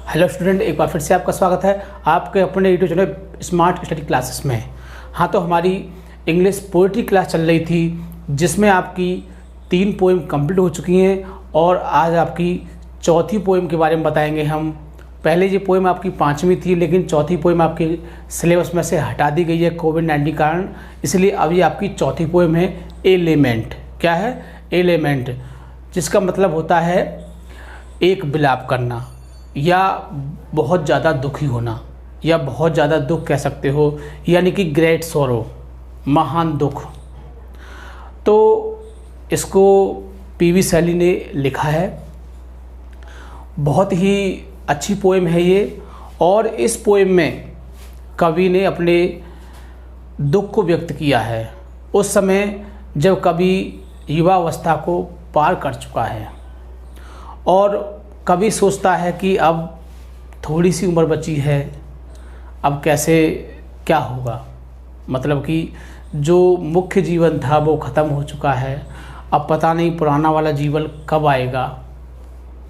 Hello student, एक बार फिर से आपका स्वागत है आपके अपने YouTube channel smart study classes में। हाँ, तो हमारी इंग्लिश पोइट्री क्लास चल रही थी जिसमें आपकी 3 पोएम कंप्लीट हो चुकी हैं और आज आपकी चौथी पोएम के बारे में बताएंगे हम। पहले ये पोएम आपकी 5वीं थी, लेकिन चौथी पोएम आपके सिलेबस में से हटा दी गई है कोविड-19 के कारण, इसलिए अभी आपकी चौथी पोएम है एलिमेंट। क्या है? एलिमेंट, जिसका मतलब होता है एक विलाप करना या बहुत ज़्यादा दुखी होना या बहुत ज़्यादा दुख कह सकते हो, यानी कि ग्रेट सोरो, महान दुख। तो इसको पीवी शैली ने लिखा है। बहुत ही अच्छी पोएम है ये, और इस पोएम में कवि ने अपने दुख को व्यक्त किया है उस समय जब कवि युवावस्था को पार कर चुका है और कभी सोचता है कि अब थोड़ी सी उम्र बची है, अब कैसे क्या होगा। मतलब कि जो मुख्य जीवन था वो ख़त्म हो चुका है, अब पता नहीं पुराना वाला जीवन कब आएगा,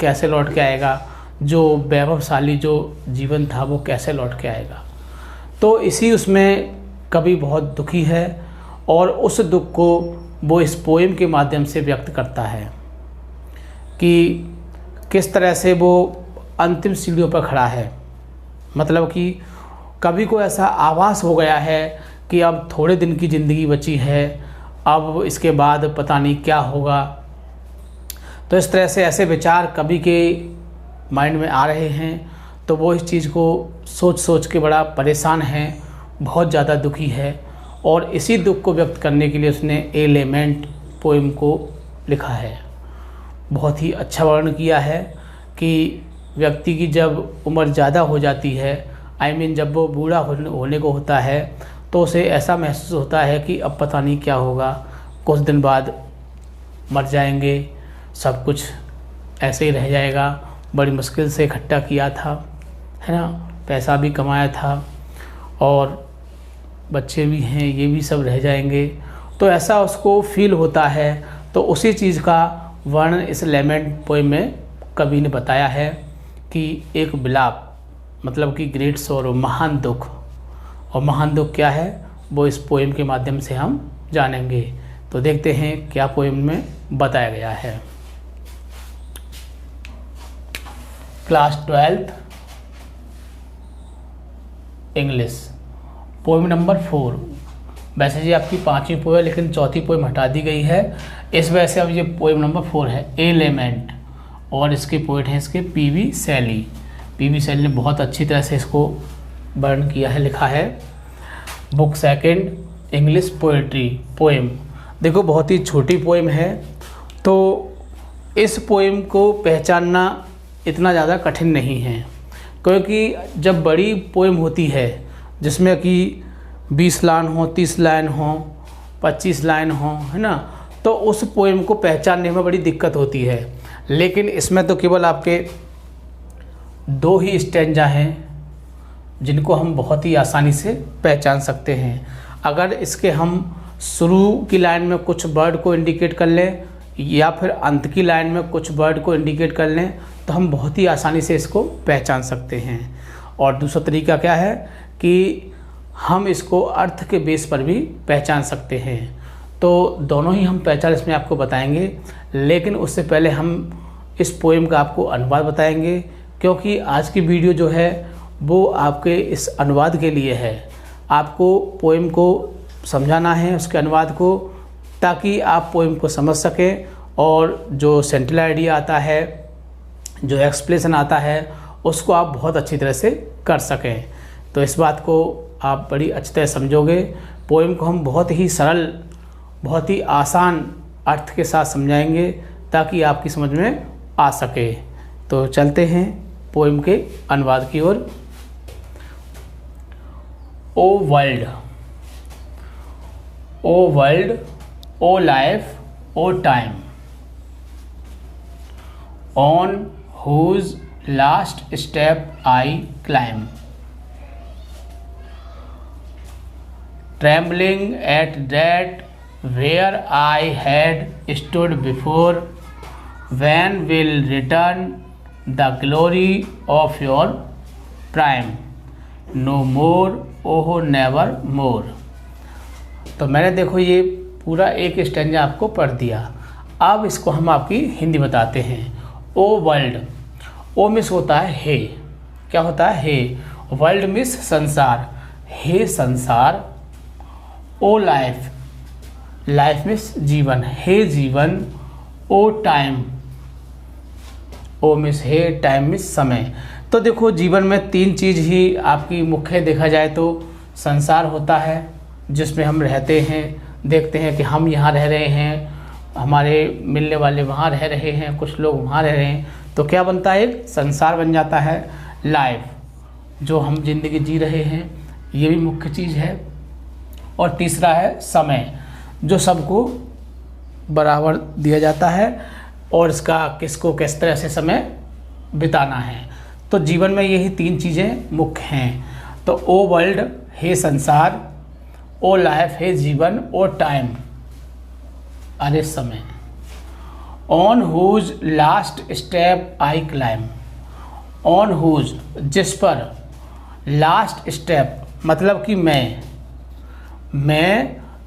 कैसे लौट के आएगा, जो वैभवशाली जो जीवन था वो कैसे लौट के आएगा। तो इसी उसमें कवि बहुत दुखी है और उस दुख को वो इस पोएम के माध्यम से व्यक्त करता है कि किस तरह से वो अंतिम सीढ़ियों पर खड़ा है। मतलब कि कवि को ऐसा आभास हो गया है कि अब थोड़े दिन की ज़िंदगी बची है, अब इसके बाद पता नहीं क्या होगा। तो इस तरह से ऐसे विचार कवि के माइंड में आ रहे हैं, तो वो इस चीज़ को सोच सोच के बड़ा परेशान है, बहुत ज़्यादा दुखी है, और इसी दुख को व्यक्त करने के लिए उसने एलिमेंट पोएम को लिखा है। बहुत ही अच्छा वर्णन किया है कि व्यक्ति की जब उम्र ज़्यादा हो जाती है, जब वो बूढ़ा होने को होता है, तो उसे ऐसा महसूस होता है कि अब पता नहीं क्या होगा, कुछ दिन बाद मर जाएंगे, सब कुछ ऐसे ही रह जाएगा, बड़ी मुश्किल से इकट्ठा किया था, है ना, पैसा भी कमाया था और बच्चे भी हैं, ये भी सब रह जाएंगे। तो ऐसा उसको फील होता है। तो उसी चीज़ का वर्णन इस एलिमेंट पोएम में कवि ने बताया है कि एक विलाप, मतलब कि ग्रेट सोरो, महान दुख। और महान दुख क्या है वो इस पोएम के माध्यम से हम जानेंगे। तो देखते हैं क्या पोएम में बताया गया है। Class 12th English, poem number 4। वैसे जी आपकी 5वीं पोएम, लेकिन चौथी पोएम हटा दी गई है, इस वजह से अब ये पोएम नंबर 4 है एलिमेंट। और इसके पोएट हैं इसके पीवी शैली। पीवी शैली ने बहुत अच्छी तरह से इसको वर्णन किया है, लिखा है। Book 2 English poetry poem. देखो बहुत ही छोटी पोएम है, तो इस पोएम को पहचानना इतना ज़्यादा कठिन नहीं है, क्योंकि जब बड़ी पोएम होती है जिसमें कि 20 लाइन हो, 30 लाइन हो, 25 लाइन हो, है ना, तो उस पोएम को पहचानने में बड़ी दिक्कत होती है। लेकिन इसमें तो केवल आपके 2 ही स्टैंजा हैं जिनको हम बहुत ही आसानी से पहचान सकते हैं। अगर इसके हम शुरू की लाइन में कुछ वर्ड को इंडिकेट कर लें या फिर अंत की लाइन में कुछ वर्ड को इंडिकेट कर लें, तो हम बहुत ही आसानी से इसको पहचान सकते हैं। और दूसरा तरीका क्या है कि हम इसको अर्थ के बेस पर भी पहचान सकते हैं। तो दोनों ही हम पहचान इसमें आपको बताएंगे, लेकिन उससे पहले हम इस पोएम का आपको अनुवाद बताएंगे, क्योंकि आज की वीडियो जो है वो आपके इस अनुवाद के लिए है। आपको पोएम को समझाना है, उसके अनुवाद को, ताकि आप पोएम को समझ सकें और जो सेंट्रल आइडिया आता है, जो एक्सप्लेनेशन आता है, उसको आप बहुत अच्छी तरह से कर सकें। तो इस बात को आप बड़ी अच्छी तरह समझोगे। पोएम को हम बहुत ही सरल, बहुत ही आसान अर्थ के साथ समझाएंगे ताकि आपकी समझ में आ सके। तो चलते हैं पोएम के अनुवाद की ओर। O world, O world, O life, O time, on whose last step I climb, trembling at that where I had stood before, when will return the glory of your prime, no more, ओहो never मोर। तो मैंने देखो ये पूरा एक stanza आपको पढ़ दिया। अब इसको हम आपकी हिंदी बताते हैं। ओ वर्ल्ड, ओ मिस होता है हे, क्या होता है हे, वर्ल्ड मिस संसार, हे संसार। ओ लाइफ, लाइफ मिस जीवन, हे जीवन। ओ टाइम, ओ मिस हे, टाइम मिस समय। तो देखो जीवन में तीन चीज़ ही आपकी मुख्य देखा जाए तो संसार होता है जिसमें हम रहते हैं, देखते हैं कि हम यहाँ रह रहे हैं, हमारे मिलने वाले वहाँ रह रहे हैं, कुछ लोग वहाँ रह रहे हैं, तो क्या बनता है, एक संसार बन जाता है। लाइफ, जो हम जिंदगी जी रहे हैं, ये भी मुख्य चीज़ है। और तीसरा है समय, जो सबको बराबर दिया जाता है और इसका किसको किस तरह से समय बिताना है। तो जीवन में यही तीन चीज़ें मुख्य हैं। तो ओ वर्ल्ड, हे संसार, ओ लाइफ, हे जीवन, ओ टाइम, अरे समय। On whose last step I climb, on whose, जिस पर, लास्ट स्टेप मतलब कि मैं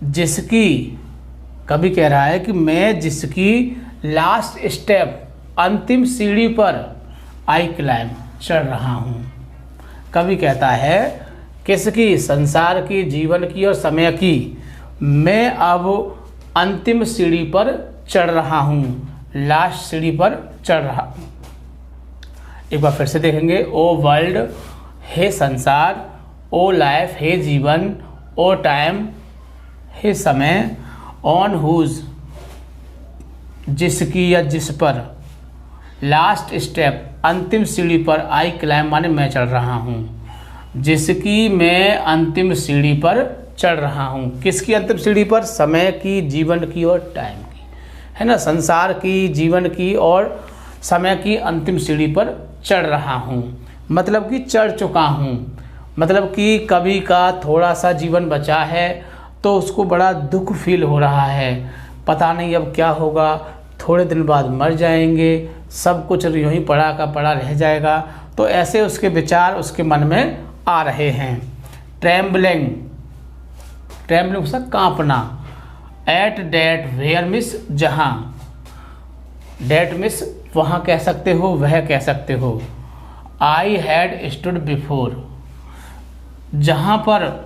जिसकी, कभी कह रहा है कि मैं जिसकी लास्ट स्टेप, अंतिम सीढ़ी पर, आई क्लाइम, चढ़ रहा हूँ। कभी कहता है किसकी, संसार की, जीवन की और समय की, मैं अब अंतिम सीढ़ी पर चढ़ रहा हूँ, लास्ट सीढ़ी पर चढ़ रहा हूँ। एक बार फिर से देखेंगे। ओ वर्ल्ड, हे संसार, ओ लाइफ, हे जीवन, ओ टाइम, हे समय। ऑन हुज, जिसकी या जिस पर, लास्ट स्टेप, अंतिम सीढ़ी पर, आई क्लाइम माने मैं चढ़ रहा हूँ, जिसकी मैं अंतिम सीढ़ी पर चढ़ रहा हूँ। किसकी अंतिम सीढ़ी पर, समय की, जीवन की और टाइम की, है ना, संसार की, जीवन की और समय की अंतिम सीढ़ी पर चढ़ रहा हूँ। मतलब कि चढ़ चुका हूँ, मतलब कि कभी का थोड़ा सा जीवन बचा है तो उसको बड़ा दुख फील हो रहा है, पता नहीं अब क्या होगा, थोड़े दिन बाद मर जाएंगे, सब कुछ यूँ ही पड़ा का पड़ा रह जाएगा। तो ऐसे उसके विचार उसके मन में आ रहे हैं। ट्रेम्बलिंग, ट्रेम्बलिंग से कांपना। एट डेट वेयर मिस, जहाँ, डेट मिस वहाँ कह सकते हो, वह कह सकते हो। आई हैड स्टूड बिफोर, जहाँ पर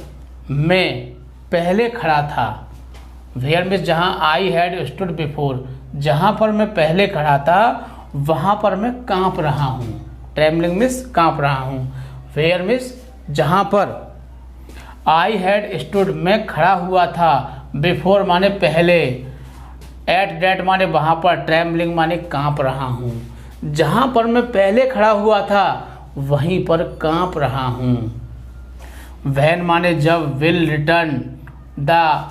मैं पहले खड़ा था। वेयर मिस जहाँ, आई हैड स्टूड बिफोर, जहाँ पर मैं पहले खड़ा था वहाँ पर मैं कांप रहा हूँ। ट्रेम्बलिंग मिस कांप रहा हूँ। वेयर मिस जहाँ पर, आई हैड स्टूड मैं खड़ा हुआ था, बिफोर माने पहले, एट डेट माने वहाँ पर, ट्रेम्बलिंग माने कांप रहा हूँ। जहाँ पर मैं पहले खड़ा हुआ था वहीं पर कांप रहा हूँ। वैन माने जब, will return the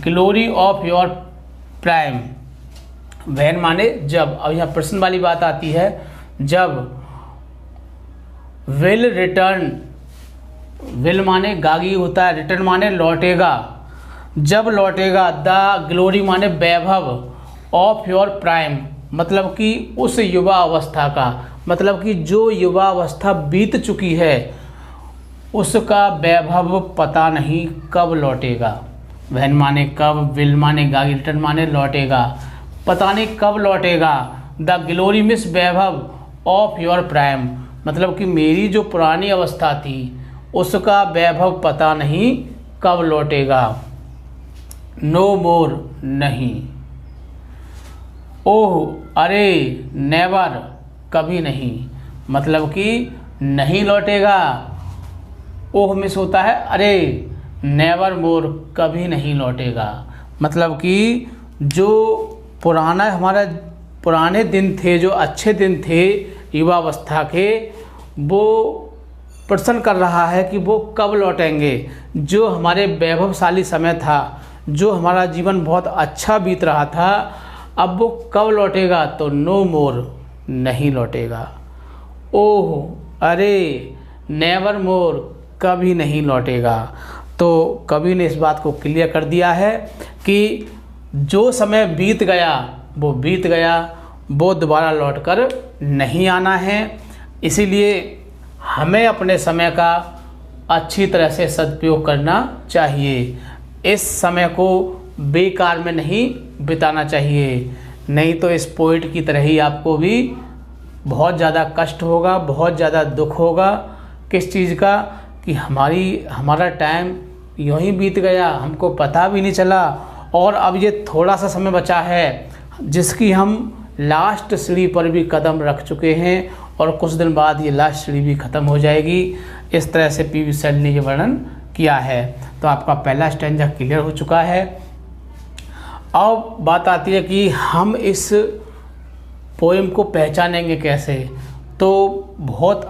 glory of your prime, when माने जब। अब यहाँ प्रश्न वाली बात आती है, जब, विल रिटर्न, विल माने गागी होता है, रिटर्न माने लौटेगा, जब लौटेगा, द ग्लोरी माने वैभव, ऑफ योर प्राइम मतलब कि उस युवा अवस्था का, मतलब कि जो युवा अवस्था बीत चुकी है उसका वैभव पता नहीं कब लौटेगा। वहन माने कब, विल माने गागी, रिटर्न माने लौटेगा, पता नहीं कब लौटेगा। द ग्लोरी मिस वैभव ऑफ योर प्राइम मतलब कि मेरी जो पुरानी अवस्था थी उसका वैभव पता नहीं कब लौटेगा। नो मोर नहीं। ओह अरे, नेवर कभी नहीं मतलब कि नहीं लौटेगा। ओह मिस होता है अरे, नेवर मोर कभी नहीं लौटेगा मतलब कि जो पुराना हमारा पुराने दिन थे, जो अच्छे दिन थे युवावस्था के, वो प्रश्न कर रहा है कि वो कब लौटेंगे। जो हमारे वैभवशाली समय था, जो हमारा जीवन बहुत अच्छा बीत रहा था, अब वो कब लौटेगा, तो नो मोर नहीं लौटेगा। ओह अरे, नेवर मोर कभी नहीं लौटेगा। तो कवि ने इस बात को क्लियर कर दिया है कि जो समय बीत गया वो बीत गया, वो दोबारा लौट कर नहीं आना है। इसीलिए हमें अपने समय का अच्छी तरह से सदुपयोग करना चाहिए। इस समय को बेकार में नहीं बिताना चाहिए, नहीं तो इस पोइट की तरह ही आपको भी बहुत ज़्यादा कष्ट होगा, बहुत ज़्यादा दुख होगा। किस चीज़ का कि हमारा टाइम यूँ ही बीत गया, हमको पता भी नहीं चला, और अब ये थोड़ा सा समय बचा है जिसकी हम लास्ट सीढ़ी पर भी कदम रख चुके हैं, और कुछ दिन बाद ये लास्ट सीढ़ी भी ख़त्म हो जाएगी। इस तरह से पी.वी. शैली ने ये वर्णन किया है। तो आपका पहला स्टैंजा क्लियर हो चुका है। अब बात आती है कि हम इस पोएम को पहचानेंगे कैसे। तो बहुत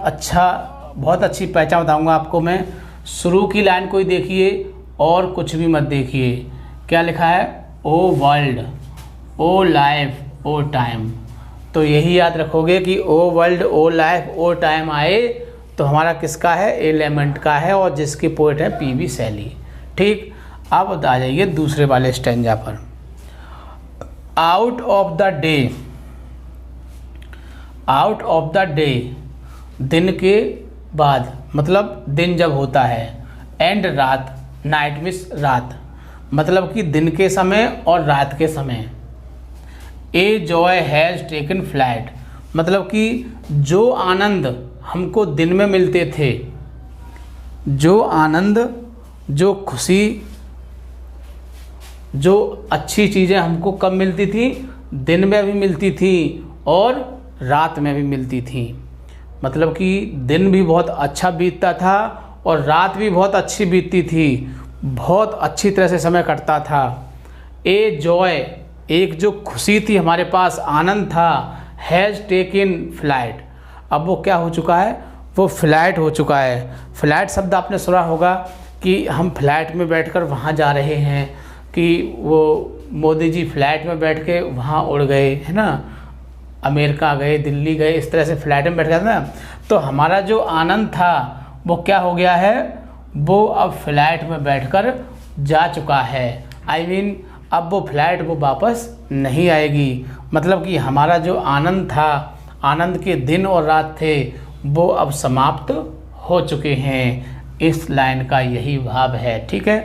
अच्छी पहचान बताऊंगा आपको मैं। शुरू की लाइन को ही देखिए और कुछ भी मत देखिए। क्या लिखा है? ओ world, O life, O time. तो यही याद रखोगे कि ओ world, O life, O time आए तो हमारा किसका है? एलिमेंट का है, और जिसकी पोएट है पी.वी. शैली। ठीक, अब आ जाइए दूसरे वाले स्टैंजा पर। Out of the day, out of the day, दिन के बाद, मतलब दिन जब होता है। एंड रात, नाइट मीन्स रात, मतलब कि दिन के समय और रात के समय। A joy has taken flight, मतलब कि जो आनंद हमको दिन में मिलते थे, जो आनंद, जो खुशी, जो अच्छी चीज़ें हमको कब मिलती थी? दिन में भी मिलती थी और रात में भी मिलती थी। मतलब कि दिन भी बहुत अच्छा बीतता था और रात भी बहुत अच्छी बीतती थी, बहुत अच्छी तरह से समय कटता था। ए जॉय, एक जो खुशी थी हमारे पास, आनंद था। हैज़ टेकन फ्लाइट, अब वो क्या हो चुका है? वो फ्लाइट हो चुका है। फ्लाइट शब्द आपने सुना होगा कि हम फ्लाइट में बैठकर वहाँ जा रहे हैं, कि वो मोदी जी फ्लाइट में बैठ के वहाँ उड़ गए, है ना, अमेरिका गए, दिल्ली गए, इस तरह से फ्लाइट में बैठ गया था ना। तो हमारा जो आनंद था वो क्या हो गया है? वो अब फ्लाइट में बैठकर जा चुका है। आई मीन अब वो फ्लाइट वो वापस नहीं आएगी। मतलब कि हमारा जो आनंद था, आनंद के दिन और रात थे, वो अब समाप्त हो चुके हैं। इस लाइन का यही भाव है। ठीक है,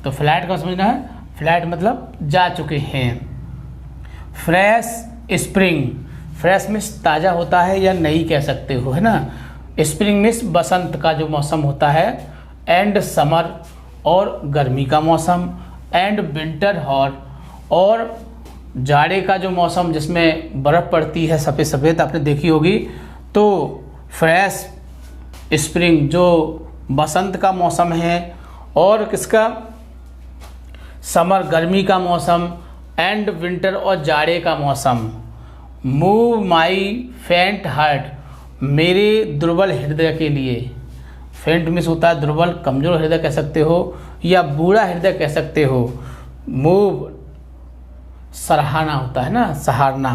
तो फ्लाइट का समझना है, फ्लाइट मतलब जा चुके हैं। फ्रेश स्प्रिंग, फ्रेश मीन्स ताज़ा होता है या नई कह सकते हो, है ना। स्प्रिंग मीन्स बसंत का जो मौसम होता है। एंड समर, और गर्मी का मौसम। एंड विंटर हॉट, और जाड़े का जो मौसम जिसमें बर्फ़ पड़ती है सफ़ेद सफ़ेद, आपने देखी होगी। तो फ्रेश स्प्रिंग जो बसंत का मौसम है, और किसका? समर गर्मी का मौसम। एंड विंटर और जाड़े का मौसम। मूव माई फेंट हार्ट, मेरे दुर्बल हृदय के लिए। फेंट मीन्स होता है दुर्बल, कमज़ोर हृदय कह सकते हो, या बूढ़ा हृदय कह सकते हो। मूव सराहना होता है ना, सहारना।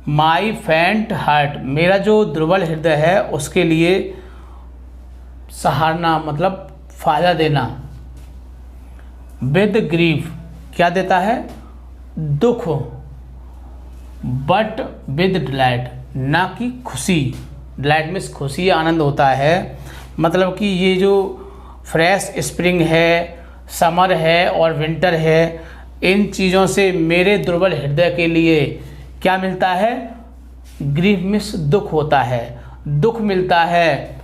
माई फेंट हार्ट, मेरा जो दुर्बल हृदय है उसके लिए सहारना मतलब फायदा देना। विद ग्रीफ, क्या देता है? दुख। बट विद डिलाइट, ना कि खुशी। डिलाइट मीन्स खुशी, आनंद होता है। मतलब कि ये जो फ्रेश स्प्रिंग है, समर है और विंटर है, इन चीज़ों से मेरे दुर्बल हृदय के लिए क्या मिलता है? ग्रीफ मीन्स दुख होता है, दुख मिलता है।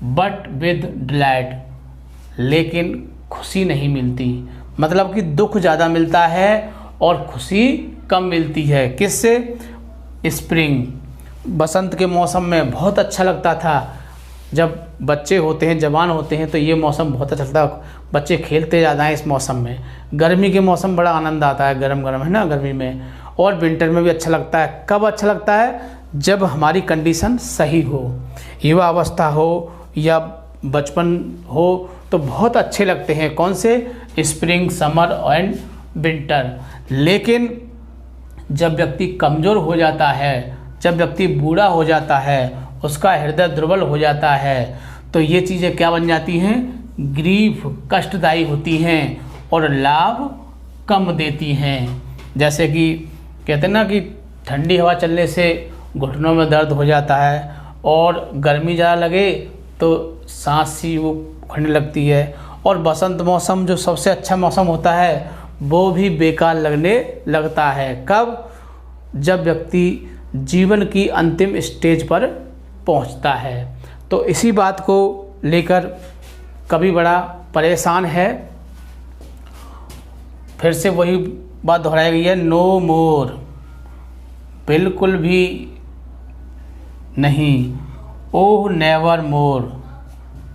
बट विद डिलाइट, लेकिन खुशी नहीं मिलती। मतलब कि दुख ज़्यादा मिलता है और खुशी कम मिलती है। किससे? स्प्रिंग, बसंत के मौसम में बहुत अच्छा लगता था। जब बच्चे होते हैं, जवान होते हैं, तो ये मौसम बहुत अच्छा लगता है, बच्चे खेलते ज़्यादा हैं इस मौसम में। गर्मी के मौसम बड़ा आनंद आता है, गरम गरम, है ना, गर्मी में। और विंटर में भी अच्छा लगता है। कब अच्छा लगता है? जब हमारी कंडीशन सही हो, युवा अवस्था हो या बचपन हो, तो बहुत अच्छे लगते हैं। कौन से? Spring, summer and winter. लेकिन जब व्यक्ति कमज़ोर हो जाता है, जब व्यक्ति बूढ़ा हो जाता है, उसका हृदय दुर्बल हो जाता है, तो ये चीज़ें क्या बन जाती हैं? ग्रीफ, कष्टदायी होती हैं और लाभ कम देती हैं। जैसे कि कहते हैं ना कि ठंडी हवा चलने से घुटनों में दर्द हो जाता है, और गर्मी ज़्यादा लगे तो सांस सी वो उखड़ने लगती है, और बसंत मौसम जो सबसे अच्छा मौसम होता है वो भी बेकार लगने लगता है। कब? जब व्यक्ति जीवन की अंतिम स्टेज पर पहुंचता है। तो इसी बात को लेकर कवि बड़ा परेशान है। फिर से वही बात दोहराई गई है, नो मोर, बिल्कुल भी नहीं, ओह नेवर मोर,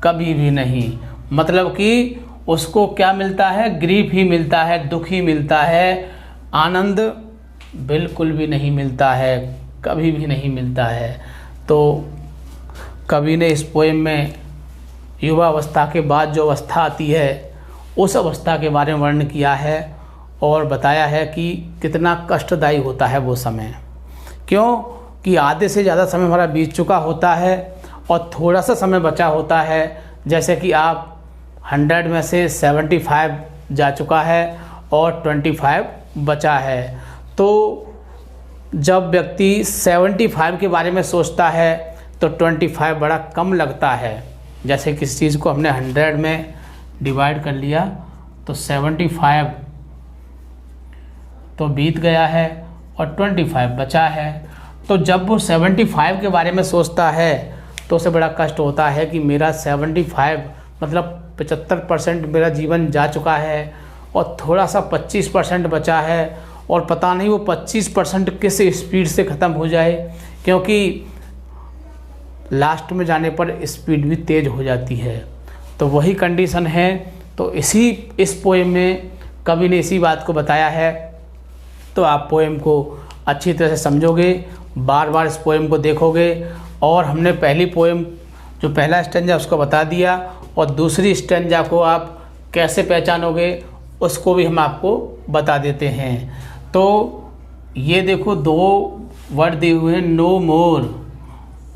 कभी भी नहीं। मतलब कि उसको क्या मिलता है? ग्रीफ ही मिलता है, दुख ही मिलता है, आनंद बिल्कुल भी नहीं मिलता है, कभी भी नहीं मिलता है। तो कवि ने इस पोएम में युवा अवस्था के बाद जो अवस्था आती है उस अवस्था के बारे में वर्णन किया है, और बताया है कि कितना कष्टदायी होता है वो समय। क्यों? कि आधे से ज़्यादा समय हमारा बीत चुका होता है और थोड़ा सा समय बचा होता है। जैसे कि आप 100 में से 75 जा चुका है और 25 बचा है। तो जब व्यक्ति 75 के बारे में सोचता है तो 25 बड़ा कम लगता है। जैसे किसी चीज़ को हमने 100 में डिवाइड कर लिया तो 75 तो बीत गया है और 25 बचा है। तो जब वो 75 के बारे में सोचता है तो उसे बड़ा कष्ट होता है कि मेरा 75 मतलब 75% मेरा जीवन जा चुका है और थोड़ा सा 25% बचा है, और पता नहीं वो 25% किस स्पीड से ख़त्म हो जाए, क्योंकि लास्ट में जाने पर स्पीड भी तेज़ हो जाती है। तो वही कंडीशन है। तो इस पोएम में कवि ने इसी बात को बताया है। तो आप पोएम को अच्छी तरह से समझोगे, बार बार इस पोएम को देखोगे, और हमने पहली पोएम जो पहला स्टेंजा उसको बता दिया, और दूसरी स्टेंजा को आप कैसे पहचानोगे उसको भी हम आपको बता देते हैं। तो ये देखो 2 वर्ड दिए हुए हैं, नो मोर,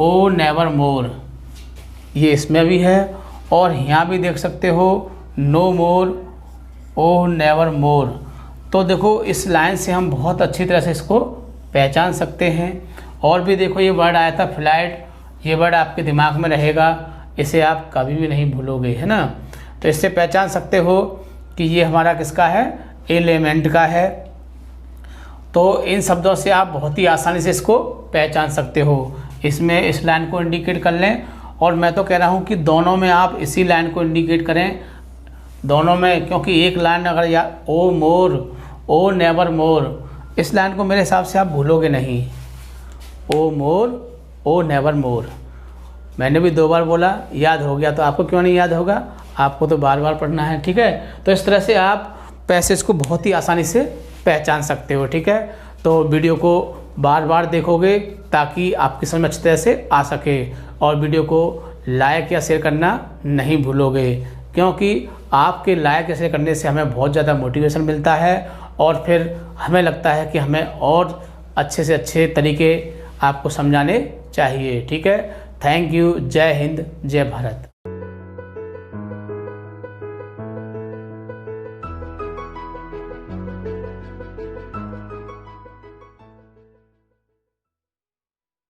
ओ नेवर मोर, ये इसमें भी है, और यहाँ भी देख सकते हो नो मोर, ओ नेवर मोर। तो देखो इस लाइन से हम बहुत अच्छी तरह से इसको पहचान सकते हैं। और भी देखो ये वर्ड आया था फ्लाइट, ये वर्ड आपके दिमाग में रहेगा, इसे आप कभी भी नहीं भूलोगे, है ना। तो इससे पहचान सकते हो कि ये हमारा किसका है? एलिमेंट का है। तो इन शब्दों से आप बहुत ही आसानी से इसको पहचान सकते हो। इसमें इस लाइन को इंडिकेट कर लें, और मैं तो कह रहा हूँ कि दोनों में आप इसी लाइन को इंडिकेट करें, दोनों में, क्योंकि एक लाइन अगर या ओ मोर, ओ नेवर मोर, इस लाइन को मेरे हिसाब से आप भूलोगे नहीं। ओ मोर, ओ नेवर मोर, मैंने भी 2 बार बोला, याद हो गया, तो आपको क्यों नहीं याद होगा? आपको तो बार बार पढ़ना है, ठीक है। तो इस तरह से आप पैसेज को बहुत ही आसानी से पहचान सकते हो, ठीक है। तो वीडियो को बार बार देखोगे ताकि आपकी समझ अच्छी तरह से आ सके, और वीडियो को लाइक या शेयर करना नहीं भूलोगे, क्योंकि आपके लाइक या शेयर करने से हमें बहुत ज़्यादा मोटिवेशन मिलता है, और फिर हमें लगता है कि हमें और अच्छे से अच्छे तरीके आपको समझाने चाहिए, ठीक है। Thank you. जय हिंद, जय भारत।